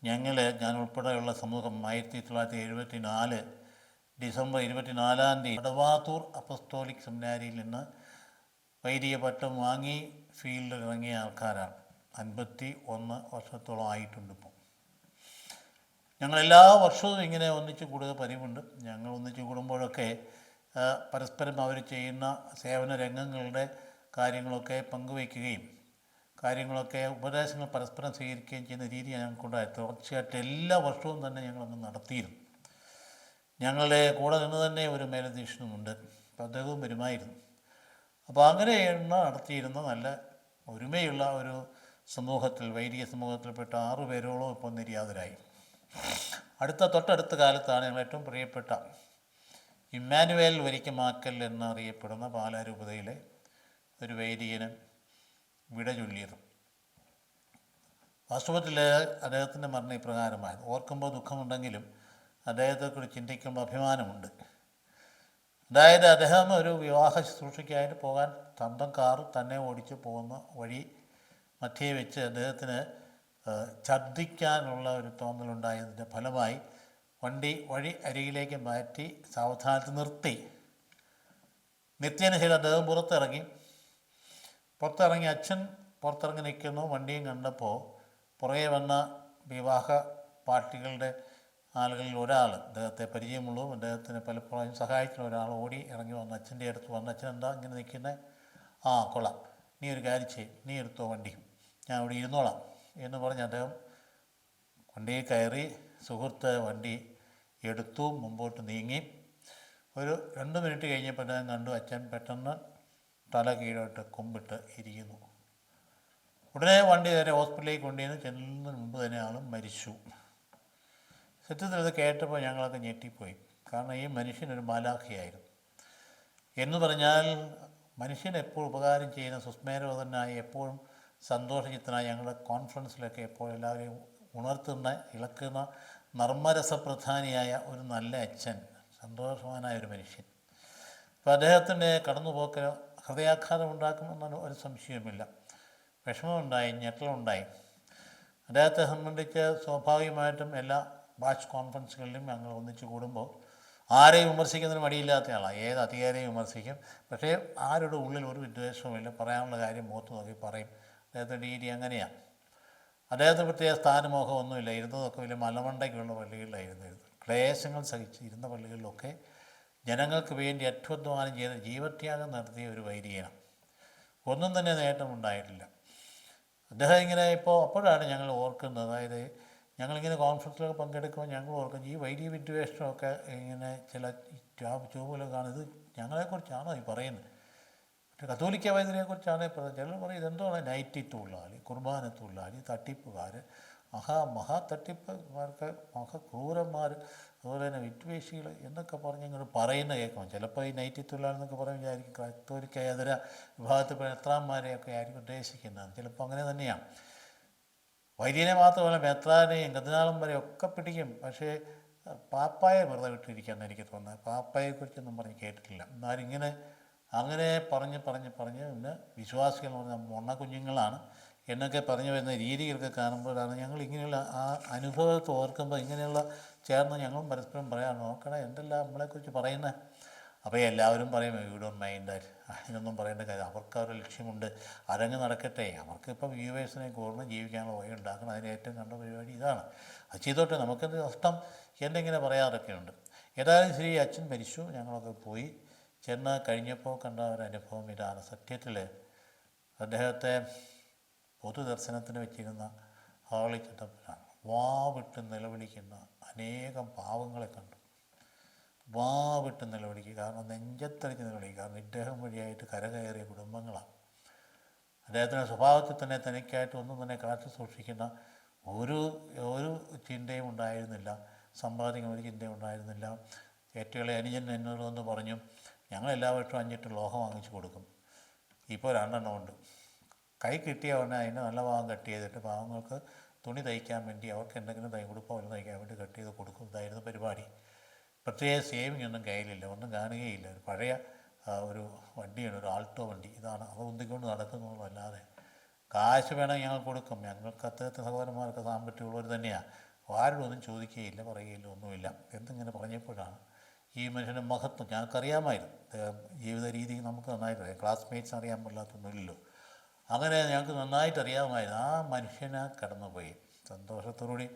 ഞാൻ ഉൾപ്പെടെയുള്ള സമൂഹം 1974 ഡിസംബർ 24 വടവാത്തൂർ അപ്പസ്തോലിക് സെമിനാരിയിൽ നിന്ന് വൈദിക പട്ടം വാങ്ങി ഫീൽഡിൽ ഇറങ്ങിയ ആൾക്കാരാണ്. 51 വർഷത്തോളം ആയിട്ടുണ്ട് ഇപ്പോൾ. ഞങ്ങളെല്ലാ വർഷവും ഇങ്ങനെ ഒന്നിച്ച് കൂടുക പതിവുണ്ട്. ഞങ്ങൾ ഒന്നിച്ച് കൂടുമ്പോഴൊക്കെ പരസ്പരം അവർ ചെയ്യുന്ന സേവന രംഗങ്ങളുടെ കാര്യങ്ങളൊക്കെ പങ്കുവയ്ക്കുകയും ഉപദേശങ്ങൾ പരസ്പരം സ്വീകരിക്കുകയും ചെയ്യുന്ന രീതി ഞങ്ങൾക്കുണ്ടായി. തുടർച്ചയായിട്ട് എല്ലാ വർഷവും തന്നെ ഞങ്ങളന്ന് നടത്തിയിരുന്നു. ഞങ്ങളുടെ കൂടെ നിന്ന് തന്നെ ഒരു മേലധ്യക്ഷനുമുണ്ട്, അപ്പോൾ അദ്ദേഹവും വരുമായിരുന്നു. അപ്പോൾ അങ്ങനെ നടത്തിയിരുന്ന നല്ല ഒരുമയുള്ള ഒരു സമൂഹത്തിൽ, വൈദിക സമൂഹത്തിൽപ്പെട്ട 6 പേരോളം ഇപ്പോൾ നിര്യാതരായി. തൊട്ടടുത്ത കാലത്താണ് ഞങ്ങൾ ഏറ്റവും പ്രിയപ്പെട്ട ഇമ്മാനുവേൽ വരിക്കമാക്കൽ എന്നറിയപ്പെടുന്ന പാലാരൂപതയിലെ ഒരു വൈദികന് വിട ചൊല്ലിയത്. വാസ്തവത്തിൽ അദ്ദേഹത്തിൻ്റെ മരണം ഇപ്രകാരമായിരുന്നു. ഓർക്കുമ്പോൾ ദുഃഖമുണ്ടെങ്കിലും അദ്ദേഹത്തെക്കുറിച്ച് ചിന്തിക്കുമ്പോൾ അഭിമാനമുണ്ട്. അതായത് അദ്ദേഹം ഒരു വിവാഹ ശുശ്രൂഷയ്ക്കായിട്ട് പോകാൻ സ്വന്തം കാറ് തന്നെ ഓടിച്ച് പോകുന്ന വഴി മധ്യേ വെച്ച് അദ്ദേഹത്തിന് ഛർദ്ദിക്കാനുള്ള ഒരു തോന്നലുണ്ടായതിൻ്റെ ഫലമായി വഴി അരികിലേക്ക് മാറ്റി സാവധാനത്തിൽ നിർത്തി. നിർത്തിയതിന് ശേഷം അദ്ദേഹം പുറത്തിറങ്ങി അച്ഛൻ പുറത്തിറങ്ങി നിൽക്കുന്നു. വണ്ടിയും കണ്ടപ്പോൾ പുറകെ വന്ന വിവാഹ പാർട്ടികളുടെ ആളുകളിൽ ഒരാൾ, അദ്ദേഹത്തെ പരിചയമുള്ളൂ, അദ്ദേഹത്തിന് പലപ്പോഴും സഹായിക്കുന്ന ഒരാൾ ഓടി ഇറങ്ങി വന്ന് അച്ഛൻ്റെ അടുത്ത് വന്ന്, അച്ഛൻ എന്താ ഇങ്ങനെ നിൽക്കുന്നത്? കൊള്ളാം, നീ ഒരു കാര്യം ചെയ്യും, നീ എടുത്തോ വണ്ടി, ഞാൻ അവിടെ ഇരുന്നോളാം എന്ന് പറഞ്ഞ് അദ്ദേഹം വണ്ടിയിൽ കയറി. സുഹൃത്ത് വണ്ടി എടുത്തു, മുമ്പോട്ട് നീങ്ങി. ഒരു 2 മിനിറ്റ് കഴിഞ്ഞപ്പോൾ അദ്ദേഹം കണ്ടു അച്ഛൻ പെട്ടെന്ന് തല കീഴോട്ട് കുമ്പിട്ട് ഇരിക്കുന്നു. ഉടനെ വണ്ടി നേരെ ഹോസ്പിറ്റലിലേക്ക് കൊണ്ടുവന്ന് ചെല്ലുന്നതിന് മുമ്പ് തന്നെ ആളും മരിച്ചു. സത്യത്തിൽ ഇത് കേട്ടപ്പോൾ ഞങ്ങളൊക്കെ ഞെട്ടിപ്പോയി. കാരണം ഈ മനുഷ്യനൊരു മാലാഖയായിരുന്നു. എന്ന് പറഞ്ഞാൽ മനുഷ്യന് എപ്പോഴും ഉപകാരം ചെയ്യുന്ന, സുസ്മേരവതനായി എപ്പോഴും സന്തോഷചിത്തനായി ഞങ്ങളുടെ കോൺഫറൻസിലൊക്കെ എപ്പോഴും എല്ലാവരെയും ഉണർത്തുന്ന, ഇളക്കുന്ന, നർമ്മരസപ്രധാനിയായ ഒരു നല്ല അച്ഛൻ, സന്തോഷവാനായ ഒരു മനുഷ്യൻ. അപ്പോൾ അദ്ദേഹത്തിൻ്റെ കടന്നുപോക്ക് ഹൃദയാഘാതം ഉണ്ടാക്കുമെന്നൊന്നും ഒരു സംശയവുമില്ല. വിഷമമുണ്ടായി, ഞെട്ടലുണ്ടായി. അദ്ദേഹത്തെ സംബന്ധിച്ച് സ്വാഭാവികമായിട്ടും എല്ലാ ബാച്ച് കോൺഫറൻസുകളിലും ഞങ്ങൾ ഒന്നിച്ച് കൂടുമ്പോൾ ആരെയും വിമർശിക്കുന്നതിന് മടിയില്ലാത്ത ആളാണ്. ഏത് അധികാരിയും വിമർശിക്കും. പക്ഷേ ആരുടെ ഉള്ളിൽ ഒരു വിദ്വേഷവുമില്ല. പറയാനുള്ള കാര്യം മുഖത്ത് നോക്കി പറയും. അദ്ദേഹത്തിൻ്റെ രീതി അങ്ങനെയാണ്. അദ്ദേഹത്തിന് പ്രത്യേക സ്ഥാനമോഹമൊന്നുമില്ല. ഇരുന്നതൊക്കെ വലിയ മലമണ്ടയ്ക്കുള്ള പള്ളികളിലായിരുന്നു. ക്ലേശങ്ങൾ സഹിച്ച് ഇരുന്ന പള്ളികളിലൊക്കെ ജനങ്ങൾക്ക് വേണ്ടി അത്യുദ്ധാനം ചെയ്ത് ജീവത്യാഗം നടത്തിയ ഒരു വൈദികനാണ്. ഒന്നും തന്നെ നേട്ടമുണ്ടായിട്ടില്ല. അദ്ദേഹം ഇങ്ങനെ അപ്പോഴാണ് ഞങ്ങൾ ഓർക്കുന്നത്. അതായത് ഞങ്ങളിങ്ങനെ കോൺഫറൻസിലൊക്കെ പങ്കെടുക്കുമ്പോൾ ഞങ്ങൾ ഓർക്കും, ഈ വൈദിക വിദ്വേഷമൊക്കെ ഇങ്ങനെ ചില ചൂമുകളൊക്കെ കാണും, ഇത് ഞങ്ങളെക്കുറിച്ചാണോ ഈ പറയുന്നത്? കത്തോലിക്ക വൈദ്യരെക്കുറിച്ചാണ് പറയുന്നത്. ചിലർ പറയും ഇതെന്താണ് നൈറ്റി തൊഴിലാളി, കുർബാന തൊഴിലാളി, തട്ടിപ്പുകാർ, മഹാ തട്ടിപ്പുകാർക്ക്, ക്രൂരന്മാർ, അതുപോലെ തന്നെ വിദ്വേഷികൾ എന്നൊക്കെ പറഞ്ഞ് ഇങ്ങനെ പറയുന്ന കേൾക്കണം. ചിലപ്പോൾ ഈ നൈറ്റി തൊഴിലാളി എന്നൊക്കെ പറഞ്ഞ് വിചാരിക്കും കത്തോലിക്ക ഇതര വിഭാഗത്തിൽപ്പെട്ട മെത്രാന്മാരെയൊക്കെ ആയിരിക്കും ഉദ്ദേശിക്കുന്നത്. ചിലപ്പോൾ അങ്ങനെ തന്നെയാണ്. വൈദ്യനെ മാത്രമല്ല മെത്രാനെയും കർദിനാളന്മാരെയൊക്കെ പിടിക്കും. പക്ഷേ പാപ്പായെ വെറുതെ വിട്ടിരിക്കുകയെന്ന് എനിക്ക് തോന്നുന്നത്. പാപ്പായെക്കുറിച്ചൊന്നും പറഞ്ഞ് കേട്ടിട്ടില്ല. എന്നാലും അങ്ങനെ പറഞ്ഞ് പിന്നെ വിശ്വാസികൾ എന്ന് പറഞ്ഞാൽ മൊണ്ണക്കുഞ്ഞുങ്ങളാണ് എന്നൊക്കെ പറഞ്ഞു വരുന്ന രീതികളൊക്കെ കാണുമ്പോഴാണ് ഞങ്ങൾ ഇങ്ങനെയുള്ള ആ അനുഭവത്തെ ഓർക്കുമ്പോൾ ഇങ്ങനെയുള്ള ചേർന്ന് ഞങ്ങളും പരസ്പരം പറയാൻ നോക്കണം എന്തെല്ലാം നമ്മളെക്കുറിച്ച് പറയുന്നത്. അപ്പോൾ എല്ലാവരും പറയും യു ഡോണ്ട് മൈൻഡ് ദാറ്റ്, അതിനൊന്നും പറയേണ്ട കാര്യം, അവർക്ക് അവരുടെ ലക്ഷ്യമുണ്ട്, അതങ്ങ് നടക്കട്ടെ, അവർക്കിപ്പോൾ വ്യൂവേഴ്സിനെ കൂർന്ന് ജീവിക്കാനുള്ള വഴി ഉണ്ടാക്കണം, അതിന് ഏറ്റവും കണ്ട പരിപാടി ഇതാണ്, അത് ചെയ്തോട്ടെ, നമുക്കെന്ത് നഷ്ടം എന്നിങ്ങനെ പറയാറൊക്കെയുണ്ട്. ഏതായാലും ശരി, അച്ഛൻ മരിച്ചു. ഞങ്ങളൊക്കെ പോയി ചെന്ന് കഴിഞ്ഞപ്പോൾ കണ്ട ഒരനുഭവം ഇതാണ്. സത്യത്തിൽ അദ്ദേഹത്തെ പൊതുദർശനത്തിന് വെച്ചിരുന്ന ഹാളിൽ ചെന്നപ്പോഴാണ് വാവിട്ട് നിലവിളിക്കുന്ന അനേകം പാവങ്ങളെ കണ്ടു. വാവിട്ട് നിലവിളിക്കുക, കാരണം നെഞ്ചത്തടിച്ച് നിലവിളിക്കുക. കാരണം ഇദ്ദേഹം വഴിയായിട്ട് കരകയറിയ കുടുംബങ്ങളാണ്. അദ്ദേഹത്തിൻ്റെ സ്വഭാവത്തിൽ തന്നെ തനിക്കായിട്ട് ഒന്നും തന്നെ കാത്തു സൂക്ഷിക്കുന്ന ഒരു ചിന്തയും ഉണ്ടായിരുന്നില്ല, സമ്പാദിക്കുന്ന ഒരു ചിന്തയും ഉണ്ടായിരുന്നില്ല. ഏറ്റവും ഇളയ അനുജൻ എന്നോട് വന്ന് പറഞ്ഞു, ഞങ്ങൾ എല്ലാ വർഷവും 5 ലോഹം വാങ്ങിച്ചു കൊടുക്കും, ഇപ്പോൾ 2 ഉണ്ട്. കൈ കിട്ടിയ ഉടനെ അതിന് നല്ല ഭാഗം കട്ട് ചെയ്തിട്ട് പാവങ്ങൾക്ക് തുണി തയ്ക്കാൻ വേണ്ടി, അവർക്ക് എന്തെങ്കിലും ഉടുപ്പോ വല്ലതും തയ്ക്കാൻ വേണ്ടി കട്ട് ചെയ്ത് കൊടുക്കും. ഇതായിരുന്നു പരിപാടി. പ്രത്യേക സേവിങ് ഒന്നും കയ്യിലില്ല, ഒന്നും കാണുകയില്ല. ഒരു പഴയ ഒരു വണ്ടിയാണ്, ഒരു ആൾട്ടോ വണ്ടി. ഇതാണ് അവ ഉന്തിക്കൊണ്ട് നടക്കുന്നുള്ളൂ. അല്ലാതെ കാശ് വേണമെങ്കിൽ ഞങ്ങൾ കൊടുക്കും. ഞങ്ങൾക്ക് അദ്ദേഹത്തെ സഹോദരന്മാർക്ക് സാമ്പത്തികമുള്ളവർ തന്നെയാണ്. ആരോടും ഒന്നും ചോദിക്കുകയില്ല, പറയുകയില്ല, ഒന്നുമില്ല. എന്തിങ്ങനെ പറഞ്ഞപ്പോഴാണ് ഈ മനുഷ്യൻ്റെ മഹത്വം ഞങ്ങൾക്കറിയാമായിരുന്നു. ജീവിത രീതി നമുക്ക് നന്നായിട്ടറിയാം, ക്ലാസ്മേറ്റ്സ് അറിയാൻ പാടില്ലാത്തൊന്നുമില്ലല്ലോ. അങ്ങനെ ഞങ്ങൾക്ക് നന്നായിട്ട് അറിയാമായിരുന്നു. ആ മനുഷ്യനെ കടന്നുപോയി സന്തോഷത്തോടുകൂടി.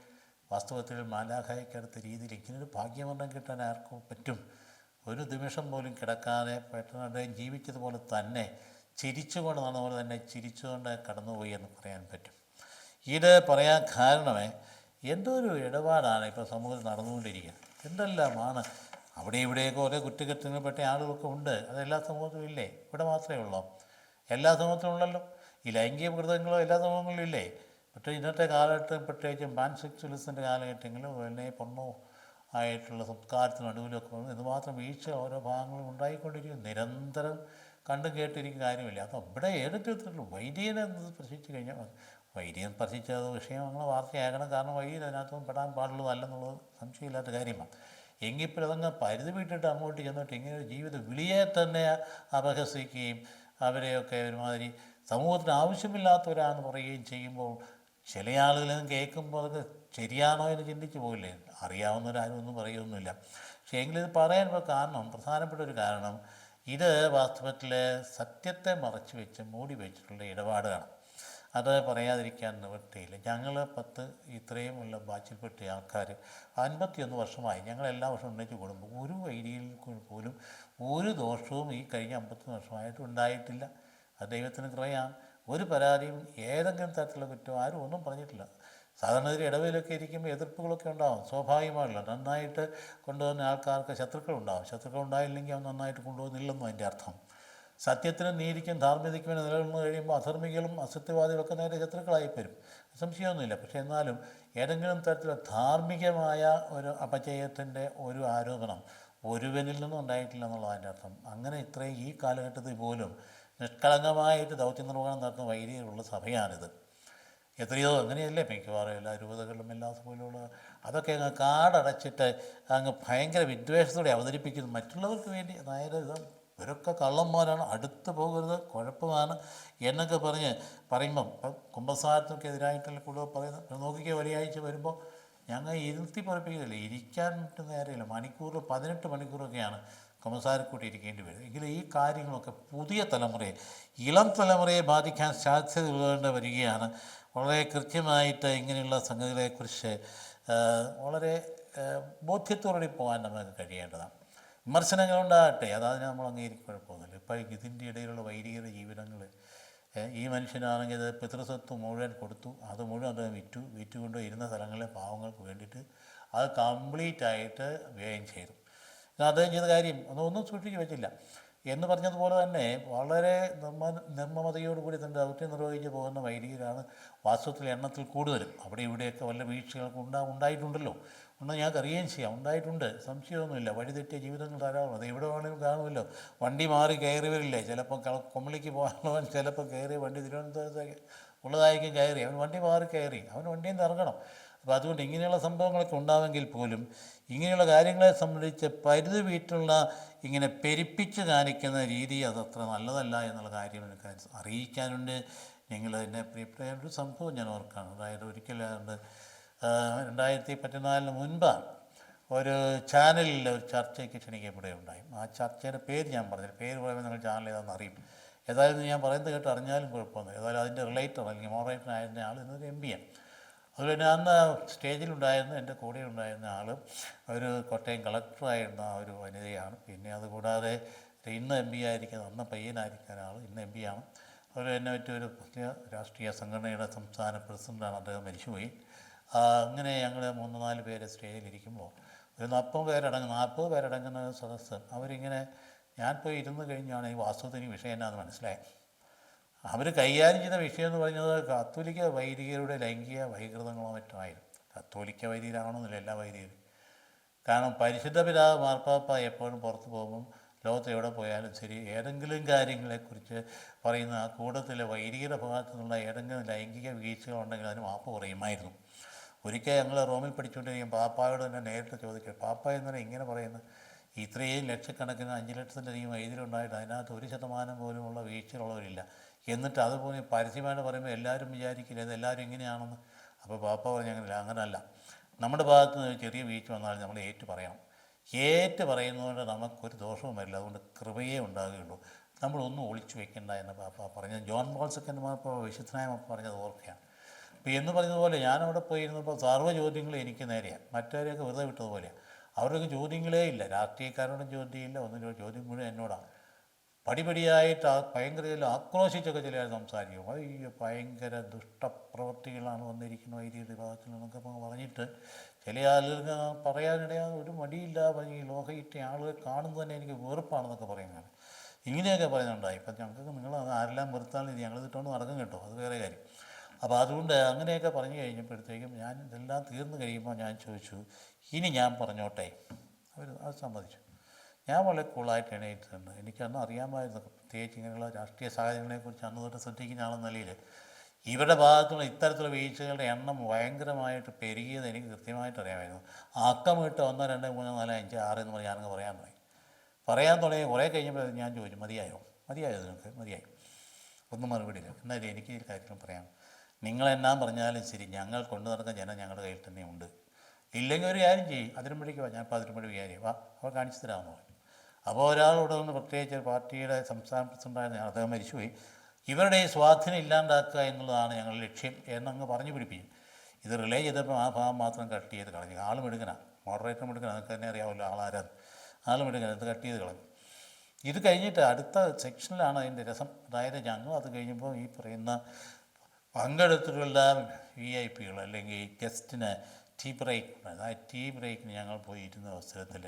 വാസ്തവത്തിൽ മാലാഖയ്ക്കടുത്ത രീതിയിൽ ഇങ്ങനൊരു ഭാഗ്യമണ്ണം കിട്ടാൻ ആർക്കും പറ്റും? ഒരു നിമിഷം പോലും കിടക്കാതെ പെട്ടെന്ന് ജീവിച്ചതുപോലെ തന്നെ ചിരിച്ചുകൊണ്ട് നടന്നപോലെ തന്നെ ചിരിച്ചുകൊണ്ട് കടന്നുപോയി എന്ന് പറയാൻ പറ്റും. ഇത് പറയാൻ കാരണമേ എന്തോ ഒരു ഇടപാടാണ് ഇപ്പോൾ സമൂഹത്തിൽ നടന്നുകൊണ്ടിരിക്കുന്നത്. എന്തെല്ലാമാണ് അവിടെ ഇവിടെയൊക്കെ ഓരോ കുറ്റകൃത്യങ്ങളിൽപ്പെട്ട ആളുകളൊക്കെ ഉണ്ട്. അതെല്ലാ സമൂഹത്തിലും ഇല്ലേ? ഇവിടെ മാത്രമേ ഉള്ളൂ? എല്ലാ സമൂഹത്തിലും ഉണ്ടല്ലോ. ഈ ലൈംഗിക കൃതങ്ങളോ എല്ലാ സമൂഹങ്ങളിലും ഇല്ലേ? പക്ഷേ ഇന്നത്തെ കാലഘട്ടം, പ്രത്യേകിച്ചും പാൻസെക്ച്വലിസത്തിൻ്റെ കാലഘട്ടങ്ങളിലും പിന്നെ പൊണ്ണോ ആയിട്ടുള്ള സംസ്കാരത്തിന് നടുവിലൊക്കെ ഇതുമാത്രം വീഴ്ച ഓരോ ഭാഗങ്ങളും ഉണ്ടായിക്കൊണ്ടിരിക്കും. നിരന്തരം കണ്ടും കേട്ടിരിക്കുന്ന കാര്യമില്ല. അത് ഇവിടെ ഏതൊക്കെ വൈദികനെ സ്പർശിച്ചു കഴിഞ്ഞാൽ വൈദികൻ സ്പർശിച്ച വിഷയം അങ്ങനെ വാർത്തയാകണം. കാരണം വൈദികൻ അതിനകത്തൊന്നും പെടാൻ പാടുള്ളതല്ലെന്നുള്ളത് സംശയമില്ലാത്ത കാര്യമാണ്. എങ്കിൽ അതങ്ങ് പരിധി വിട്ടിട്ട് അങ്ങോട്ട് ചെന്നിട്ട് ഇങ്ങനെ ഒരു ജീവിത വിളിയെ തന്നെ അപഹസിക്കുകയും അവരെയൊക്കെ ഒരുമാതിരി സമൂഹത്തിന് ആവശ്യമില്ലാത്തവരാണെന്ന് പറയുകയും ചെയ്യുമ്പോൾ ചില ആളുകളൊന്നും കേൾക്കുമ്പോൾ അതൊക്കെ ശരിയാണോ എന്ന് ചിന്തിച്ച് പോകില്ലേ? അറിയാവുന്നവരാരും ഒന്നും പറയുകയൊന്നുമില്ല. പക്ഷേ എങ്കിലും ഇത് പറയാനുള്ള കാരണം, പ്രധാനപ്പെട്ട ഒരു കാരണം, ഇത് വാസ്തവത്തിൽ സത്യത്തെ മറച്ചു വെച്ച് മൂടി വെച്ചിട്ടുള്ള ഇടപാടുകളാണ്. അത് പറയാതിരിക്കാൻ നിവൃത്തിയില്ല. ഞങ്ങൾ ഇത്രയും ഉള്ള ബാച്ചിൽപ്പെട്ട ആൾക്കാർ 51 വർഷമായി ഞങ്ങൾ എല്ലാ വർഷവും ഒന്നിച്ച് കൂടുമ്പോൾ ഒരു വൈദികയിൽ പോലും ഒരു ദോഷവും ഈ കഴിഞ്ഞ 51 വർഷമായിട്ട് ഉണ്ടായിട്ടില്ല. അത് ദൈവത്തിന് കൃപയാണ്. ഒരു പരാതിയും ഏതെങ്കിലും തരത്തിലുള്ള കുറ്റം ആരും ഒന്നും പറഞ്ഞിട്ടില്ല. സാധാരണ ഒരു ഇടവയിലൊക്കെ ഇരിക്കുമ്പോൾ എതിർപ്പുകളൊക്കെ ഉണ്ടാകും, സ്വാഭാവികമാണല്ലോ. നന്നായിട്ട് കൊണ്ടുവന്ന ആൾക്കാർക്ക് ശത്രുക്കളുണ്ടാകും. ശത്രുക്കൾ ഉണ്ടായില്ലെങ്കിൽ അവൻ നന്നായിട്ട് കൊണ്ടുപോകുന്നില്ലെന്നും അതിൻ്റെ അർത്ഥം. സത്യത്തിനും നീതിക്കും ധാർമ്മികതയ്ക്കും നിലനിന്ന് കഴിയുമ്പോൾ അധർമ്മികളും അസത്യവാദികളൊക്കെ നേരെ ശത്രുക്കളായി വരും, സംശയമൊന്നുമില്ല. പക്ഷേ എന്നാലും ഏതെങ്കിലും തരത്തിലുള്ള ധാർമ്മികമായ ഒരു അപജയത്തിൻ്റെ ഒരു ആരോപണം ഒരുവനിൽ നിന്നും ഉണ്ടായിട്ടില്ല എന്നുള്ളത് അതിൻ്റെ അർത്ഥം. അങ്ങനെ ഇത്രയും ഈ കാലഘട്ടത്തിൽ പോലും നിഷ്കളങ്കമായിട്ട് ദൗത്യ നിർവഹണം നടത്തുന്ന വൈദികരുള്ള സഭയാണിത്. എത്രയോ അങ്ങനെയല്ലേ മിക്കവാറും എല്ലാ രൂപതകളിലും എല്ലാ സഭയിലുള്ള അതൊക്കെ അങ്ങ് കാടടച്ചിട്ട് അങ്ങ് ഭയങ്കര വിദ്വേഷത്തോടെ അവതരിപ്പിക്കുന്നു മറ്റുള്ളവർക്ക് വേണ്ടി. അതായത് ഇവരൊക്കെ കള്ളന്മാരാണ്, അടുത്ത് പോകരുത്, കുഴപ്പമാണ് എന്നൊക്കെ പറയുമ്പം കുമ്പസാരത്തിനൊക്കെ എതിരായിട്ടുള്ള കൂടുതൽ പറയുന്നത് നോക്കിക്കുക. വെള്ളിയാഴ്ച വരുമ്പോൾ ഞങ്ങൾ ഇരുത്തി പറപ്പിക്കുന്നില്ല, ഇരിക്കാൻ പറ്റുന്ന നേരമില്ല. 18 മണിക്കൂറൊക്കെയാണ് കുമ്പസാരക്കൂട്ടി ഇരിക്കേണ്ടി വരും. എങ്കിലും ഈ കാര്യങ്ങളൊക്കെ പുതിയ തലമുറയെ, ഇളം തലമുറയെ ബാധിക്കാൻ സാധ്യതയുള്ളതുകൊണ്ട് വരികയാണ്. വളരെ കൃത്യമായിട്ട് ഇങ്ങനെയുള്ള സംഗതികളെക്കുറിച്ച് വളരെ ബോധ്യത്തോടെ പോകാൻ നമുക്ക് കഴിയേണ്ടതാണ്. വിമർശനങ്ങളുണ്ടാകട്ടെ, അതതിനെ നമ്മൾ അംഗീകരിക്കും, കുഴപ്പമൊന്നുമില്ല. ഇപ്പോൾ ഇതിൻ്റെ ഇടയിലുള്ള വൈദികരുടെ ജീവിതങ്ങൾ, ഈ മനുഷ്യനാണെങ്കിൽ അത് പിതൃസ്വത്ത് മുഴുവൻ കൊടുത്തു, അത് മുഴുവൻ അത് വിറ്റുകൊണ്ട് ഇരുന്ന സ്ഥലങ്ങളിലെ പാവങ്ങൾക്ക് വേണ്ടിയിട്ട് അത് കംപ്ലീറ്റായിട്ട് വ്യയം ചെയ്തു. അദ്ദേഹം ചെയ്ത കാര്യം ഒന്നും സൂക്ഷിച്ച് വെച്ചില്ല എന്ന് പറഞ്ഞതുപോലെ തന്നെ വളരെ നിർമ്മമതയോടുകൂടി തൻ്റെ ദൗത്യം നിർവഹിച്ച് പോകുന്ന വൈദികരാണ് വാസ്തവത്തിൽ എണ്ണത്തിൽ കൂടുതലും. അവിടെ ഇവിടെയൊക്കെ വല്ല വീഴ്ചകളൊക്കെ ഉണ്ടായിട്ടുണ്ടല്ലോ, ഉണ്ടെന്ന് ഞങ്ങൾക്ക് അറിയുകയും ചെയ്യാം. ഉണ്ടായിട്ടുണ്ട്, സംശയമൊന്നുമില്ല. വഴിതെറ്റിയ ജീവിതങ്ങൾ ധാരാളം. അത് എവിടെ വേണമെങ്കിലും കാണുമല്ലോ. വണ്ടി മാറി കയറി വരില്ലേ? ചിലപ്പോൾ കുമളിക്ക് പോകാനുള്ളവൻ ചിലപ്പോൾ കയറി വണ്ടി തിരുവനന്തപുരത്തേക്ക് ഉള്ളതായിരിക്കും കയറി, അവൻ വണ്ടി മാറി കയറി, അവൻ വണ്ടിയിൽ നിന്ന് ഇറങ്ങണം. അപ്പോൾ അതുകൊണ്ട് ഇങ്ങനെയുള്ള സംഭവങ്ങളൊക്കെ ഉണ്ടാവെങ്കിൽ പോലും ഇങ്ങനെയുള്ള കാര്യങ്ങളെ സംബന്ധിച്ച് പരിധി വീട്ടുള്ള ഇങ്ങനെ പെരുപ്പിച്ച് കാണിക്കുന്ന രീതി അതത്ര നല്ലതല്ല എന്നുള്ള കാര്യം എനിക്ക് അറിയിക്കാനുണ്ട്. നിങ്ങൾ എന്നെ പ്രിയപ്പെട്ട ഒരു സംഭവം ഞാൻ ഓർക്കുകയാണ്. അതായത് ഒരിക്കലും 2014 മുൻപാണ് ഒരു ചാനലിൽ ഒരു ചർച്ചയ്ക്ക് ക്ഷണിക്കപ്പെടുകയുണ്ടായി. ആ ചർച്ചയുടെ പേര് ഞാൻ പറഞ്ഞില്ല, പേര് പറയുമ്പോൾ നിങ്ങൾ ചാനൽ ഏതാണെന്ന് അറിയും. ഏതായാലും ഞാൻ പറയുന്നത് കേട്ട് അറിഞ്ഞാലും കുഴപ്പമൊന്നുമില്ല. ഏതായാലും അതിൻ്റെ റിലേറ്റർ അല്ലെങ്കിൽ മോഡറേറ്റർ ആയിരുന്ന ആൾ ഇന്നൊരു MP ആണ്. അതുപോലെ അന്ന് സ്റ്റേജിലുണ്ടായിരുന്ന എൻ്റെ കൂടെ ഉണ്ടായിരുന്ന ആൾ ഒരു കോട്ടയം കളക്ടറായിരുന്ന ഒരു വനിതയാണ്. പിന്നെ അതുകൂടാതെ ഇന്ന് MP ആയിരിക്കുന്ന, അന്ന് പയ്യനായിരിക്കുന്ന ആൾ ഇന്ന് MP ആണ്. അതുപോലെ തന്നെ മറ്റൊരു രാഷ്ട്രീയ സംഘടനയുടെ സംസ്ഥാന പ്രസിഡൻ്റാണ്, അദ്ദേഹം മരിച്ചുപോയി. അങ്ങനെ ഞങ്ങൾ 3-4 പേര് സ്റ്റേജിലിരിക്കുമ്പോൾ ഒരു 40 പേരടങ്ങുന്ന സദസ്സ് അവരിങ്ങനെ ഞാൻ പോയി ഇരുന്ന് കഴിഞ്ഞാണ് ഈ വാസ്തവത്തിന് വിഷയം എന്നാന്ന് മനസ്സിലായി. അവർ കൈകാര്യം ചെയ്ത വിഷയം എന്ന് പറഞ്ഞത് കത്തോലിക്ക വൈദികരുടെ ലൈംഗിക വൈകൃതങ്ങളോ മറ്റുമായിരുന്നു. കത്തോലിക്ക വൈദികരാണെന്നില്ല, എല്ലാ വൈദികരും. കാരണം പരിശുദ്ധ പിതാവ് മാർപ്പാപ്പ എപ്പോഴും പുറത്ത് പോകുമ്പം ലോകത്ത് എവിടെ പോയാലും ശരി ഏതെങ്കിലും കാര്യങ്ങളെക്കുറിച്ച് പറയുന്ന ആ കൂട്ടത്തിലെ വൈദികരുടെ ഭാഗത്തു നിന്നുള്ള ഏതെങ്കിലും ലൈംഗിക വീഴ്ചകളുണ്ടെങ്കിൽ അതിന് മാപ്പ് പറയുമായിരുന്നു. ഒരിക്കൽ ഞങ്ങൾ റോമിൽ പഠിച്ചുകൊണ്ടിരിക്കും പാപ്പായോട് തന്നെ നേരിട്ട് ചോദിക്കുക, പാപ്പ എന്നതിനെ ഇങ്ങനെ പറയുന്നത് ഇത്രയും ലക്ഷക്കണക്കിന് 5 ലക്ഷത്തിലധികം വൈദ്യുതിയുണ്ടായിട്ട് അതിനകത്ത് 1% പോലുമുള്ള വീഴ്ചകളുള്ളവരില്ല, എന്നിട്ട് അതുപോലെ പരസ്യമായിട്ട് പറയുമ്പോൾ എല്ലാവരും വിചാരിക്കില്ല ഇതെല്ലാവരും ഇങ്ങനെയാണെന്ന്. അപ്പോൾ പാപ്പ പറഞ്ഞു അങ്ങനെയല്ല, നമ്മുടെ ഭാഗത്ത് നിന്ന് ചെറിയ വീഴ്ച വന്നാൽ നമ്മൾ ഏറ്റു പറയണം. ഏറ്റു പറയുന്നതുകൊണ്ട് നമുക്കൊരു ദോഷവും വരില്ല. അതുകൊണ്ട് കൃപയേ ഉണ്ടാകുകയുള്ളൂ. നമ്മളൊന്നും ഒളിച്ചു വെക്കണ്ട എന്ന് പറഞ്ഞത് ജോൺ പോൾ സെക്കൻഡ് മാപ്പ് വിശുദ്ധനായ മാപ്പ് പറഞ്ഞത് ഓർക്കുകയാണ്. അപ്പോൾ എന്ന് പറഞ്ഞതുപോലെ ഞാനവിടെ പോയിരുന്നപ്പോൾ സർവ്വ ചോദ്യങ്ങളും എനിക്ക് നേരെയാണ്. മറ്റവരെയൊക്കെ വെറുതെ വിട്ടതുപോലെയാണ്. അവർക്ക് ചോദ്യങ്ങളേ ഇല്ല. രാഷ്ട്രീയക്കാരോടും ചോദ്യമില്ല, ഒന്നും ചോദ്യം മുഴുവൻ എന്നോടാണ്. പടിപടിയായിട്ട് ഭയങ്കര ആക്രോശിച്ചൊക്കെ ചിലർ സംസാരിക്കും. അയ്യോ ഭയങ്കര ദുഷ്ടപ്രവൃത്തികളാണ് വന്നിരിക്കുന്നത് ഈ വിഭാഗത്തിൽ നിന്നൊക്കെ പറഞ്ഞിട്ട് ചില ആളുകൾക്ക് പറയാനിടയാതെ ഒരു മടിയില്ല. ഈ ലോകയിട്ട ആളുകൾ കാണുന്നത് തന്നെ എനിക്ക് വെറുപ്പാണെന്നൊക്കെ പറയുന്നതാണ്. ഇങ്ങനെയൊക്കെ പറയുന്നുണ്ടായി. ഇപ്പം ഞങ്ങൾക്ക് നിങ്ങൾ ആരെല്ലാം വെറുത്താലും ഇത് ഞങ്ങൾ ഇട്ടുകൊണ്ട് നടക്കും കേട്ടോ, അത് വേറെ കാര്യം. അപ്പോൾ അതുകൊണ്ട് അങ്ങനെയൊക്കെ പറഞ്ഞു കഴിഞ്ഞപ്പോഴത്തേക്കും ഞാൻ ഇതെല്ലാം തീർന്നു കഴിയുമ്പോൾ ഞാൻ ചോദിച്ചു, ഇനി ഞാൻ പറഞ്ഞോട്ടെ? അത് സമ്മതിച്ചു. ഞാൻ വളരെ കൂളായിട്ട് എണീറ്റിട്ടുണ്ട്. എനിക്കന്ന് അറിയാമായിരുന്നു, പ്രത്യേകിച്ച് ഇങ്ങനെയുള്ള രാഷ്ട്രീയ സാഹചര്യങ്ങളെക്കുറിച്ച് അന്ന് തൊട്ട് ശ്രദ്ധിക്കുന്ന ആളെന്ന നിലയിൽ ഇവരുടെ ഭാഗത്തുള്ള ഇത്തരത്തിലുള്ള വീഴ്ചകളുടെ എണ്ണം ഭയങ്കരമായിട്ട് പെരുകിയത് എനിക്ക് കൃത്യമായിട്ട് അറിയാമായിരുന്നു. അക്കമിട്ട് 1 2 3 4 5 6 എന്ന് പറഞ്ഞ് ഞാനങ്ങ് പറയാൻ തുടങ്ങി. കുറേ കഴിഞ്ഞപ്പോൾ ഞാൻ ചോദിച്ചു, മതിയായോ നിങ്ങൾക്ക്? മതിയായി. ഒന്നും മറുപടിയില്ല. എന്നാലും എനിക്ക് ഈ കാര്യങ്ങൾ പറയാം. നിങ്ങളെന്നാ പറഞ്ഞാലും ശരി, ഞങ്ങൾ കൊണ്ടു നടക്കുന്ന ജനം ഞങ്ങളുടെ കയ്യിൽ തന്നെ ഉണ്ട്. ഇല്ലെങ്കിൽ ഒരു കാര്യം ചെയ്യും, അതിരുമ്പടിക്ക് വാ, ഞാനിപ്പോൾ അതിരുമ്പടി വിചാരിക്കും, അവർ കാണിച്ചു തരാമെന്ന് പറഞ്ഞു. അപ്പോൾ ഒരാളോട് നിന്ന് പ്രത്യേകിച്ച് പാർട്ടിയുടെ സംസ്ഥാന പ്രസിഡൻ്റായിരുന്ന അദ്ദേഹം മരിച്ചുപോയി. ഇവരുടെ ഈ സ്വാധീനം ഇല്ലാണ്ടാക്കുക എന്നുള്ളതാണ് ഞങ്ങളുടെ ലക്ഷ്യം എന്നങ്ങ് പറഞ്ഞു പിടിപ്പിക്കും. ഇത് റിലേ ചെയ്തപ്പോൾ ആ ഭാഗം മാത്രം കട്ട് ചെയ്ത് കളഞ്ഞു. ആളും എടുക്കണം, മോഡറേറ്ററും എടുക്കണം, അതൊക്കെ തന്നെ അറിയാമല്ലോ ആളാരാന്ന്. ആളും എടുക്കണം, ഇത് കട്ട് ചെയ്ത് കളഞ്ഞു. ഇത് കഴിഞ്ഞിട്ട് അടുത്ത സെക്ഷനിലാണ് അതിൻ്റെ രസം. അതായത് ഞങ്ങൾ അത് കഴിഞ്ഞപ്പോൾ ഈ പറയുന്ന പങ്കെടുത്തിട്ടുള്ള VIP അല്ലെങ്കിൽ ഗസ്റ്റിന് ടീ ബ്രേക്കിന് ഞങ്ങൾ പോയി ഇരുന്ന അവസരത്തിൽ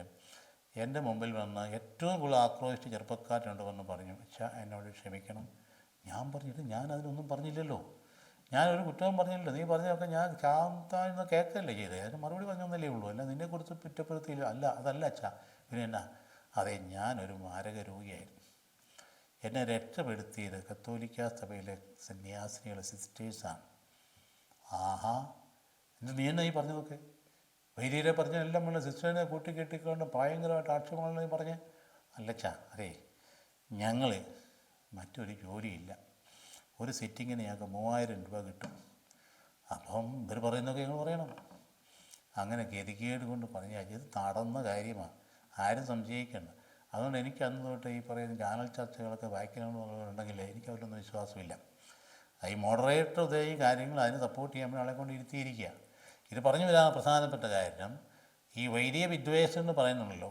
എൻ്റെ മുമ്പിൽ വന്ന് ഏറ്റവും കൂടുതൽ ആക്രോശിച്ച് ചെറുപ്പക്കാരുണ്ട് വന്ന് പറഞ്ഞു, എന്നോട് ക്ഷമിക്കണം, ഞാൻ പറഞ്ഞിട്ട് ഞാൻ അതിനൊന്നും പറഞ്ഞില്ലല്ലോ, ഞാനൊരു കുറ്റവും പറഞ്ഞില്ലല്ലോ, നീ പറഞ്ഞതൊക്കെ ഞാൻ ശാന്താന്ന് കേൾക്കല്ലേ ചെയ്തത്, അതിന് മറുപടി പറഞ്ഞൊന്നല്ലേ ഉള്ളൂ, അല്ല നിന്നെക്കുറിച്ച് കുറ്റപ്പെടുത്തിയില്ല. അതല്ല അച്ഛാ, പിന്നെ എന്നാ? അതെ, ഞാനൊരു മാരക രോഗിയായിരുന്നു. എന്നെ രക്ഷപ്പെടുത്തിയത് കത്തോലിക്ക സഭയിലെ സന്യാസിനികളെ സിസ്റ്റേഴ്സാണ്. ആഹാ, എന്നിട്ട് നീ എന്നാ ഈ പറഞ്ഞതൊക്കെ? വൈദികരെ പറഞ്ഞെല്ലാം മുള്ള സിസ്റ്ററിനെ കൂട്ടിക്കെട്ടിക്കൊണ്ട് ഭയങ്കരമായിട്ട് ആക്ഷേപമാണെന്ന് നീ പറഞ്ഞ്? അല്ലച്ചാ, അതെ, ഞങ്ങൾ മറ്റൊരു ജോലിയില്ല, ഒരു സിറ്റിങ്ങിന് ഞങ്ങൾക്ക് 3000 രൂപ കിട്ടും. അപ്പം ഇവർ പറയുന്നതൊക്കെ ഞങ്ങൾ പറയണം. അങ്ങനെ ഗതികേട് കൊണ്ട് പറഞ്ഞാൽ ഇത് നടന്ന കാര്യമാണ്, ആരും സംശയിക്കേണ്ട. അതുകൊണ്ട് എനിക്ക് അന്ന് തൊട്ട് ഈ പറയുന്ന ചാനൽ ചർച്ചകളൊക്കെ വായിക്കണമെന്നുണ്ടെങ്കിൽ എനിക്ക് അതിലൊന്നും വിശ്വാസമില്ല. ഈ മോഡറേറ്റർ ഈ കാര്യങ്ങൾ അതിന് സപ്പോർട്ട് ചെയ്യാൻ ആളെ കൊണ്ട് ഇരുത്തിയിരിക്കുക. ഇത് പറഞ്ഞു വരാൻ പ്രധാനപ്പെട്ട കാര്യം, ഈ വൈദിക വിദ്വേഷം എന്ന് പറയുന്നുണ്ടല്ലോ,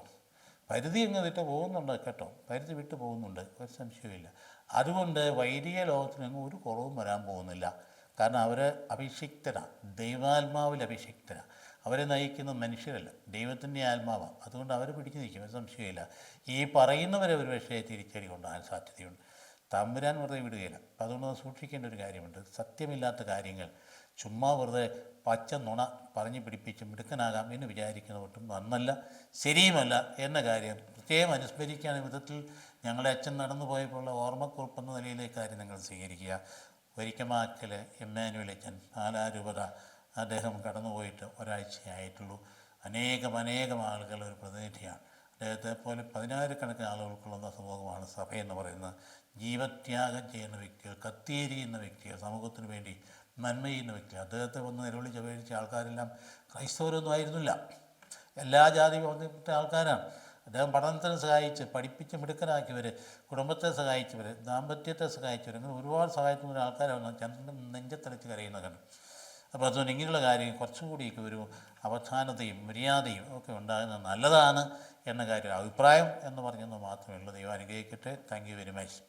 പരിധി അങ്ങ് വിട്ട് പോകുന്നുണ്ട് കേട്ടോ, പരിധി വിട്ട് പോകുന്നുണ്ട്, ഒരു സംശയമില്ല. അതുകൊണ്ട് വൈദിക ലോകത്തിനൊന്നും ഒരു കുറവും വരാൻ പോകുന്നില്ല. കാരണം അവർ അഭിഷിക്തരാണ്, ദൈവാത്മാവിൽ അഭിഷിക്തരാണ്. അവരെ നയിക്കുന്ന മനുഷ്യരല്ല, ദൈവത്തിൻ്റെ ആത്മാവാണ്. അതുകൊണ്ട് അവർ പിടിച്ചു നിൽക്കും, ഒരു സംശയമില്ല. ഈ പറയുന്നവരെ ഒരു പക്ഷേ തിരിച്ചടി കൊണ്ടാകാൻ സാധ്യതയുണ്ട്. തമ്പുരാൻ വെറുതെ വിടുകയില്ല. അതുകൊണ്ട് സൂക്ഷിക്കേണ്ട ഒരു കാര്യമുണ്ട്. സത്യമില്ലാത്ത കാര്യങ്ങൾ ചുമ്മാ വെറുതെ പച്ച നുണ പറഞ്ഞു പിടിപ്പിച്ച് മിടുക്കനാകാം എന്ന് വിചാരിക്കുന്ന ഒട്ടും നന്നല്ല, ശരിയുമല്ല എന്ന കാര്യം പ്രത്യേകം അനുസ്മരിക്കുന്ന വിധത്തിൽ ഞങ്ങളുടെ അച്ഛൻ നടന്നു പോയപ്പോഴുള്ള ഓർമ്മക്കുറിപ്പെന്ന നിലയിലെ കാര്യം നിങ്ങൾ സ്വീകരിക്കുക. ഒരിക്കമാക്കൽ എമ്മാനുവൽ അച്ഛൻ പാലാരൂപത, അദ്ദേഹം കടന്നുപോയിട്ട് ഒരാഴ്ചയായിട്ടുള്ളൂ. അനേകം ആളുകൾ ഒരു പ്രതിനിധിയാണ്. അദ്ദേഹത്തെ പോലെ 10,000കണക്കിന് ആളുകൾക്കുള്ള സമൂഹമാണ് സഭയെന്ന് പറയുന്നത്. ജീവത്യാഗം ചെയ്യുന്ന വ്യക്തികൾ, കത്തിയെരിയുന്ന വ്യക്തികൾ, സമൂഹത്തിന് വേണ്ടി നന്മ ചെയ്യുന്ന വ്യക്തികൾ. അദ്ദേഹത്തെ വന്ന് നിലവിളിച്ച് അപേക്ഷിച്ച ആൾക്കാരെല്ലാം ക്രൈസ്തവരൊന്നും ആയിരുന്നില്ല, എല്ലാ ജാതി ബന്ധപ്പെട്ട ആൾക്കാരാണ്. അദ്ദേഹം പഠനത്തിന് സഹായിച്ച്, പഠിപ്പിച്ച് മിടുക്കനാക്കിയവർ, കുടുംബത്തെ സഹായിച്ചവർ, ദാമ്പത്യത്തെ സഹായിച്ചവർ, അങ്ങനെ ഒരുപാട് സഹായിക്കുന്ന ആൾക്കാരാണ്. ചന്ദ്രൻ നെഞ്ചത്തലച്ച് കരയുന്ന കണ്ടു. അപ്പോൾ അതുകൊണ്ട് ഇങ്ങനെയുള്ള കാര്യം കുറച്ചുകൂടിയൊക്കെ ഒരു അവധാനതയും മര്യാദയും ഒക്കെ ഉണ്ടാകുന്നത് നല്ലതാണ് എന്ന കാര്യം അഭിപ്രായം എന്ന് പറഞ്ഞെന്ന് മാത്രമേ ഉള്ളൂ. ദൈവം അനുഗ്രഹിക്കട്ടെ. Thank you very much.